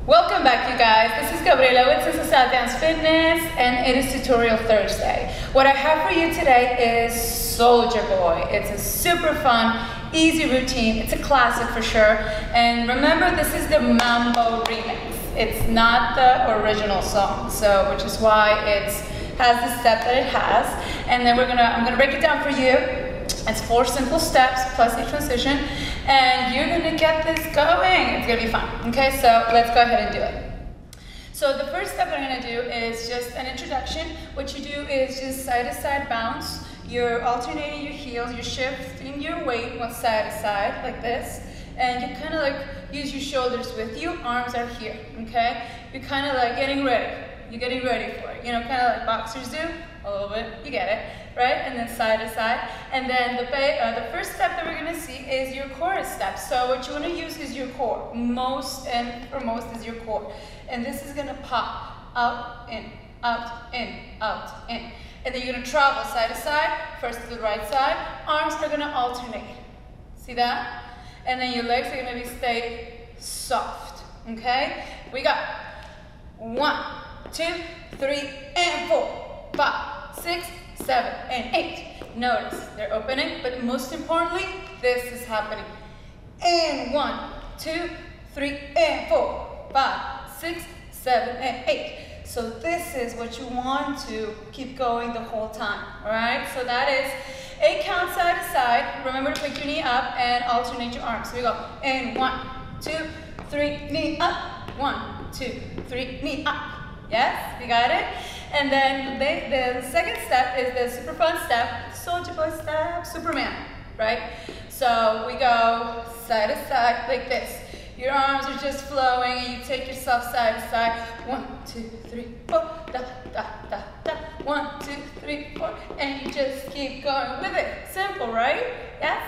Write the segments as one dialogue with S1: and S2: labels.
S1: Welcome back, you guys. This is Gabriela with Sensasat Dance Fitness, and it is Tutorial Thursday. What I have for you today is Soldier Boy. It's a super fun, easy routine. It's a classic for sure. And remember, this is the Mambo remix. It's not the original song, which is why it has the step that it has. And then I'm gonna break it down for you. It's 4 simple steps plus a transition, and you're gonna get this going. It's gonna be fun. Okay, so let's go ahead and do it. So the first step that I'm gonna do is just an introduction. What you do is just side to side bounce. You're alternating your heels, you're shifting your weight one side to side like this, and you kind of like use your shoulders with you. Arms are here. Okay, you're kind of like getting ready. You're getting ready for it. You know, kind of like boxers do. A little bit, you get it, right? And then side to side. And then the first step that we're gonna see is your chorus step. So what you wanna use is your core. Most is your core. And this is gonna pop out, in, out, in, out, in. And then you're gonna travel side to side, first to the right side. Arms are gonna alternate. See that? And then your legs are gonna stay soft, okay? We got 1, 2, 3, and 4. 5, 6, 7, and 8. Notice they're opening, but most importantly, this is happening. And 1, 2, 3, and 4, 5, 6, 7, and 8. So this is what you want to keep going the whole time. All right. So that is 8 count side to side. Remember to pick your knee up and alternate your arms. So we go. And 1, 2, 3, knee up. 1, 2, 3, knee up. Yes, we got it. And then the second step is the super fun step, Soldier Boy step, Superman, right? So we go side to side like this. Your arms are just flowing, and you take yourself side to side. 1, 2, 3, 4, da, da, da, da. 1, 2, 3, 4, and you just keep going with it. Simple, right? Yes?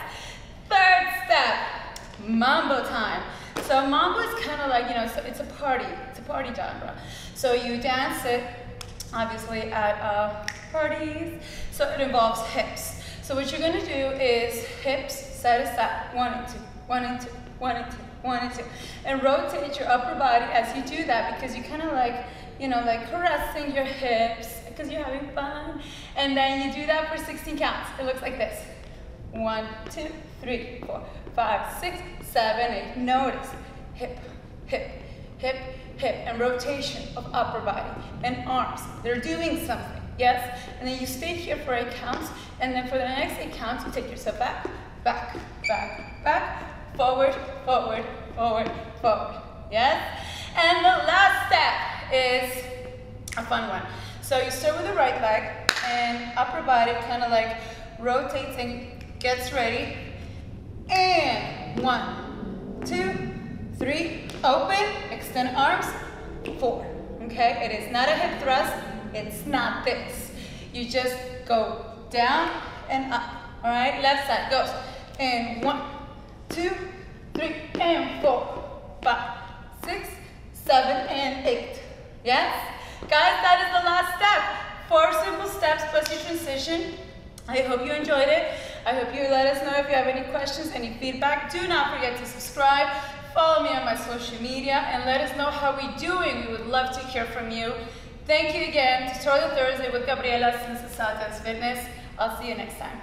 S1: Third step, Mambo time. So Mambo is kind of like, you know, so it's a party genre. So you dance it, obviously at parties, so it involves hips. So what you're going to do is hips side to side, 1 and 2, 1 and 2, 1 and 2, 1 and 2, and rotate your upper body as you do that, because you kind of like, you know, like caressing your hips because you're having fun. And then you do that for 16 counts. It looks like this: 1, 2, 3, 4, 5, 6, 7, 8. Notice hip, hip, hip, hip, and rotation of upper body and arms. They're doing something, yes? And then you stay here for 8 counts, and then for the next 8 counts, you take yourself back, back, back, back, forward, forward, forward, forward, yes? And the last step is a fun one. So you start with the right leg, and upper body kind of like rotates and gets ready. And 1, 2, 3, open, extend arms, 4, okay? It is not a hip thrust, it's not this. You just go down and up, all right? Left side goes, and 1, 2, 3, and 4, 5, 6, 7, and 8, yes? Guys, that is the last step. 4 simple steps plus your transition. I hope you enjoyed it. I hope you let us know if you have any questions, any feedback. Do not forget to subscribe. Follow me on my social media and let us know how we're doing. We would love to hear from you. Thank you again. Tutorial Thursday with Gabriela, Sensasat Dance Fitness. I'll see you next time.